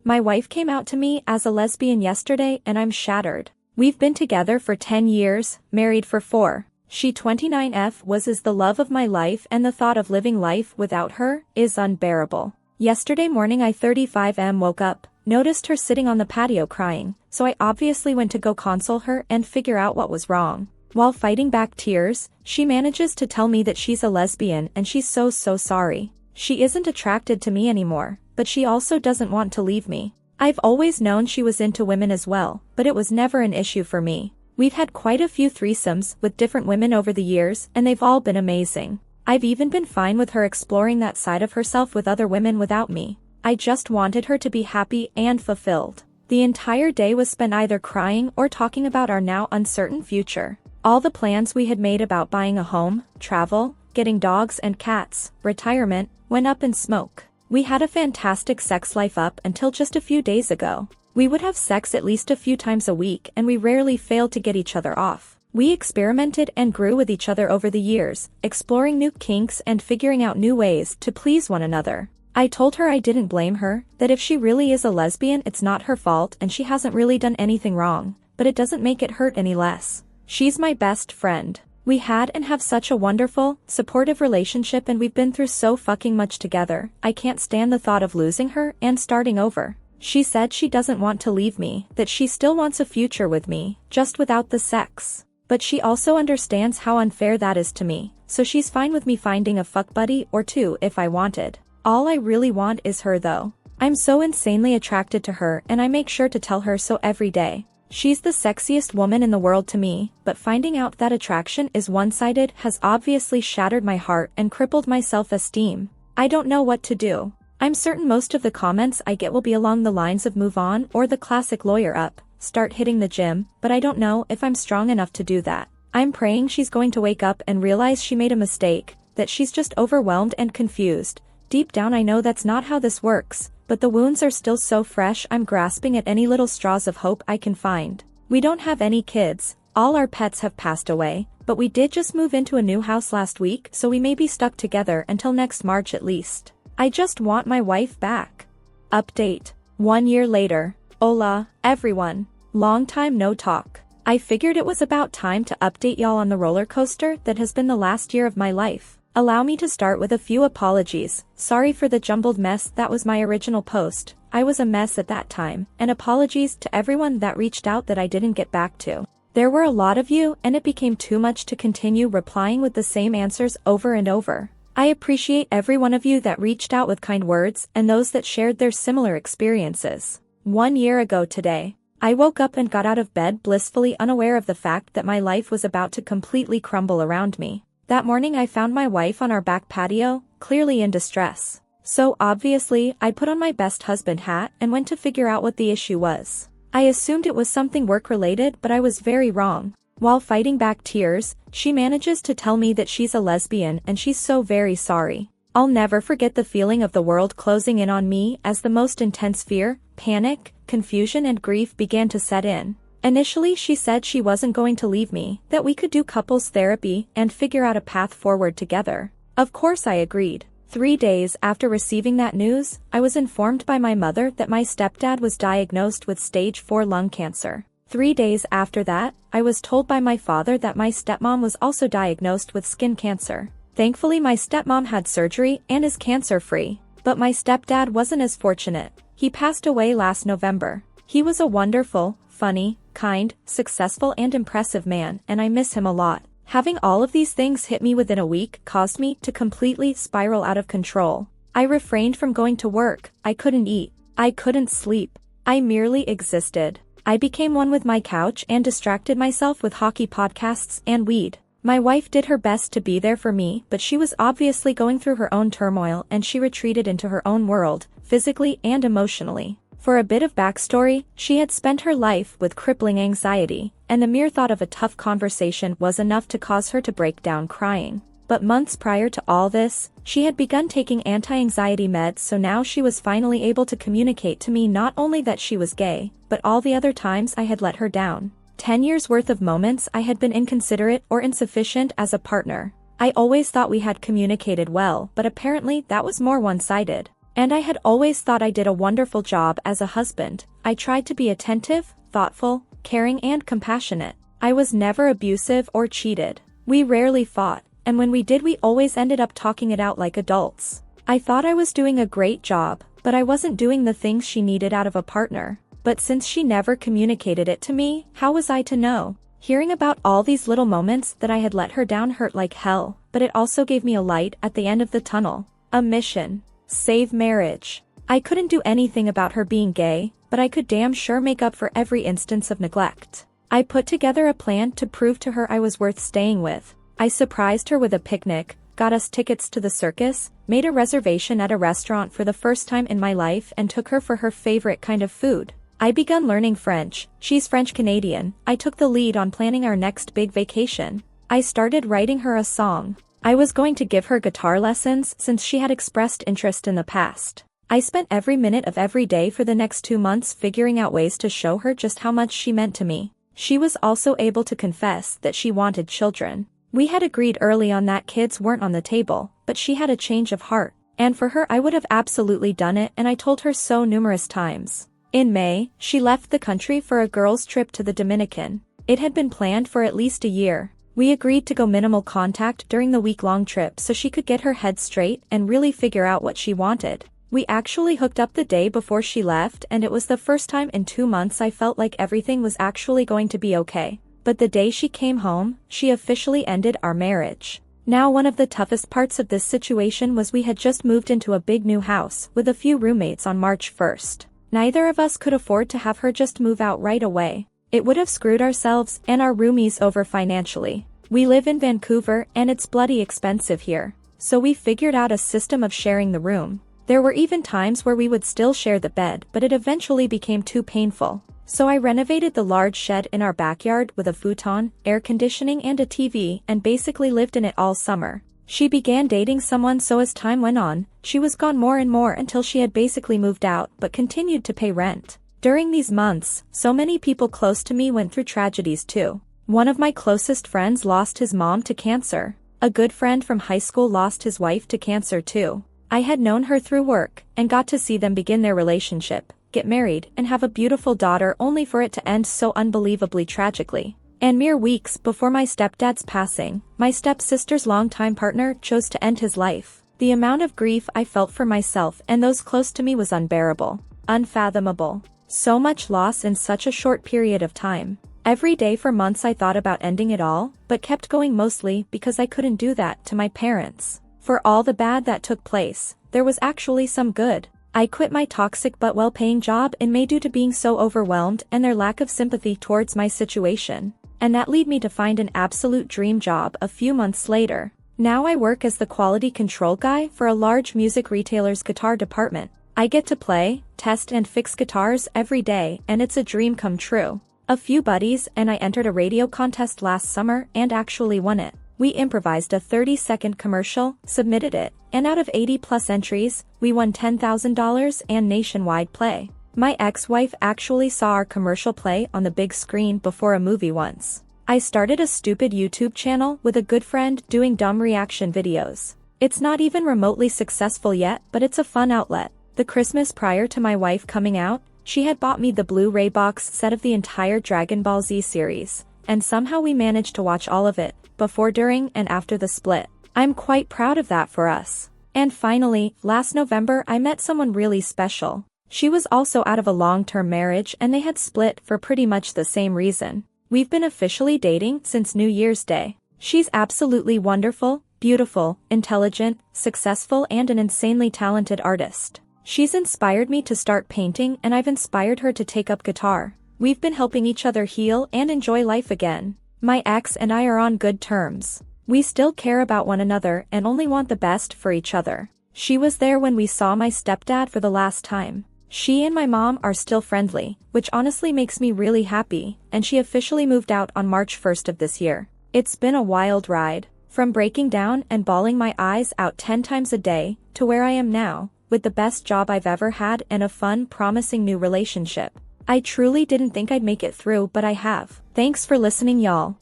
My wife came out to me as a lesbian yesterday and I'm shattered. We've been together for 10 years, married for 4. She 29F is the love of my life and the thought of living life without her is unbearable. Yesterday morning I 35M woke up, noticed her sitting on the patio crying, so I obviously went to go console her and figure out what was wrong. While fighting back tears, she manages to tell me that she's a lesbian and she's so sorry. She isn't attracted to me anymore, but she also doesn't want to leave me. I've always known she was into women as well, but it was never an issue for me. We've had quite a few threesomes with different women over the years and they've all been amazing. I've even been fine with her exploring that side of herself with other women without me. I just wanted her to be happy and fulfilled. The entire day was spent either crying or talking about our now uncertain future. All the plans we had made about buying a home, travel, getting dogs and cats, retirement, went up in smoke. We had a fantastic sex life up until just a few days ago. We would have sex at least a few times a week and we rarely failed to get each other off. We experimented and grew with each other over the years, exploring new kinks and figuring out new ways to please one another. I told her I didn't blame her, that if she really is a lesbian it's not her fault and she hasn't really done anything wrong, but it doesn't make it hurt any less. She's my best friend. We had and have such a wonderful, supportive relationship and we've been through so fucking much together. I can't stand the thought of losing her and starting over. She said she doesn't want to leave me, that she still wants a future with me, just without the sex. But she also understands how unfair that is to me, so she's fine with me finding a fuck buddy or two if I wanted. All I really want is her though. I'm so insanely attracted to her and I make sure to tell her so every day. She's the sexiest woman in the world to me, but finding out that attraction is one-sided has obviously shattered my heart and crippled my self-esteem. I don't know what to do. I'm certain most of the comments I get will be along the lines of move on or the classic lawyer up, start hitting the gym, but I don't know if I'm strong enough to do that. I'm praying she's going to wake up and realize she made a mistake, that she's just overwhelmed and confused. Deep down I know that's not how this works. But the wounds are still so fresh I'm grasping at any little straws of hope I can find. We don't have any kids, all our pets have passed away, but we did just move into a new house last week so we may be stuck together until next March at least. I just want my wife back. Update. 1 year later. Hola, everyone. Long time no talk. I figured it was about time to update y'all on the roller coaster that has been the last year of my life. Allow me to start with a few apologies. Sorry for the jumbled mess that was my original post. I was a mess at that time, and apologies to everyone that reached out that I didn't get back to. There were a lot of you and it became too much to continue replying with the same answers over and over. I appreciate every one of you that reached out with kind words and those that shared their similar experiences. 1 year ago today, I woke up and got out of bed blissfully unaware of the fact that my life was about to completely crumble around me. That morning I found my wife on our back patio, clearly in distress. So obviously, I put on my best husband hat and went to figure out what the issue was. I assumed it was something work-related but I was very wrong. While fighting back tears, she manages to tell me that she's a lesbian and she's so very sorry. I'll never forget the feeling of the world closing in on me as the most intense fear, panic, confusion and grief began to set in. Initially she said she wasn't going to leave me, that we could do couples therapy and figure out a path forward together. Of course I agreed. 3 days after receiving that news, I was informed by my mother that my stepdad was diagnosed with stage 4 lung cancer. 3 days after that, I was told by my father that my stepmom was also diagnosed with skin cancer. Thankfully my stepmom had surgery and is cancer-free. But my stepdad wasn't as fortunate. He passed away last November. He was a wonderful, funny, kind, successful and impressive man and I miss him a lot. Having all of these things hit me within a week caused me to completely spiral out of control. I refrained from going to work, I couldn't eat, I couldn't sleep, I merely existed. I became one with my couch and distracted myself with hockey podcasts and weed. My wife did her best to be there for me but she was obviously going through her own turmoil and she retreated into her own world, physically and emotionally. For a bit of backstory, she had spent her life with crippling anxiety, and the mere thought of a tough conversation was enough to cause her to break down crying. But months prior to all this, she had begun taking anti-anxiety meds so now she was finally able to communicate to me not only that she was gay, but all the other times I had let her down. 10 years worth of moments I had been inconsiderate or insufficient as a partner. I always thought we had communicated well but apparently that was more one-sided. And I had always thought I did a wonderful job as a husband. I tried to be attentive, thoughtful, caring and compassionate. I was never abusive or cheated. We rarely fought, and when we did we always ended up talking it out like adults. I thought I was doing a great job, but I wasn't doing the things she needed out of a partner. But since she never communicated it to me, how was I to know? Hearing about all these little moments that I had let her down hurt like hell, but it also gave me a light at the end of the tunnel. A mission. Save marriage. I couldn't do anything about her being gay, but I could damn sure make up for every instance of neglect. I put together a plan to prove to her I was worth staying with. I surprised her with a picnic, got us tickets to the circus, made a reservation at a restaurant for the first time in my life and took her for her favorite kind of food. I begun learning French. She's French-Canadian. I took the lead on planning our next big vacation. I started writing her a song. I was going to give her guitar lessons since she had expressed interest in the past. I spent every minute of every day for the next 2 months figuring out ways to show her just how much she meant to me. She was also able to confess that she wanted children. We had agreed early on that kids weren't on the table, but she had a change of heart. And for her I would have absolutely done it, and I told her so numerous times. In May, she left the country for a girls' trip to the Dominican. It had been planned for at least a year. We agreed to go minimal contact during the week-long trip so she could get her head straight and really figure out what she wanted. We actually hooked up the day before she left, and it was the first time in 2 months I felt like everything was actually going to be okay. But the day she came home, she officially ended our marriage. Now one of the toughest parts of this situation was we had just moved into a big new house with a few roommates on March 1st. Neither of us could afford to have her just move out right away. It would have screwed ourselves and our roomies over financially. We live in Vancouver and it's bloody expensive here. So we figured out a system of sharing the room. There were even times where we would still share the bed, but it eventually became too painful. So I renovated the large shed in our backyard with a futon, air conditioning and a TV and basically lived in it all summer. She began dating someone, so as time went on, she was gone more and more until she had basically moved out but continued to pay rent. During these months, so many people close to me went through tragedies too. One of my closest friends lost his mom to cancer. A good friend from high school lost his wife to cancer too. I had known her through work and got to see them begin their relationship, get married and have a beautiful daughter, only for it to end so unbelievably tragically. And mere weeks before my stepdad's passing, my stepsister's longtime partner chose to end his life. The amount of grief I felt for myself and those close to me was unbearable, unfathomable. So much loss in such a short period of time. Every day for months I thought about ending it all, but kept going, mostly because I couldn't do that to my parents. For all the bad that took place, there was actually some good. I quit my toxic but well-paying job in May due to being so overwhelmed and their lack of sympathy towards my situation. And that led me to find an absolute dream job a few months later. Now I work as the quality control guy for a large music retailer's guitar department. I get to play, test and fix guitars every day, and it's a dream come true. A few buddies and I entered a radio contest last summer and actually won it. We improvised a 30-second commercial, submitted it, and out of 80+ entries, we won $10,000 and nationwide play. My ex-wife actually saw our commercial play on the big screen before a movie once. I started a stupid YouTube channel with a good friend doing dumb reaction videos. It's not even remotely successful yet, but it's a fun outlet. The Christmas prior to my wife coming out, she had bought me the Blu-ray box set of the entire Dragon Ball Z series, and somehow we managed to watch all of it, before, during, and after the split. I'm quite proud of that for us. And finally, last November I met someone really special. She was also out of a long-term marriage and they had split for pretty much the same reason. We've been officially dating since New Year's Day. She's absolutely wonderful, beautiful, intelligent, successful and an insanely talented artist. She's inspired me to start painting and I've inspired her to take up guitar. We've been helping each other heal and enjoy life again. My ex and I are on good terms. We still care about one another and only want the best for each other. She was there when we saw my stepdad for the last time. She and my mom are still friendly, which honestly makes me really happy, and she officially moved out on March 1st of this year. It's been a wild ride, from breaking down and bawling my eyes out 10 times a day, to where I am now, with the best job I've ever had and a fun, promising new relationship. I truly didn't think I'd make it through, but I have. Thanks for listening, y'all.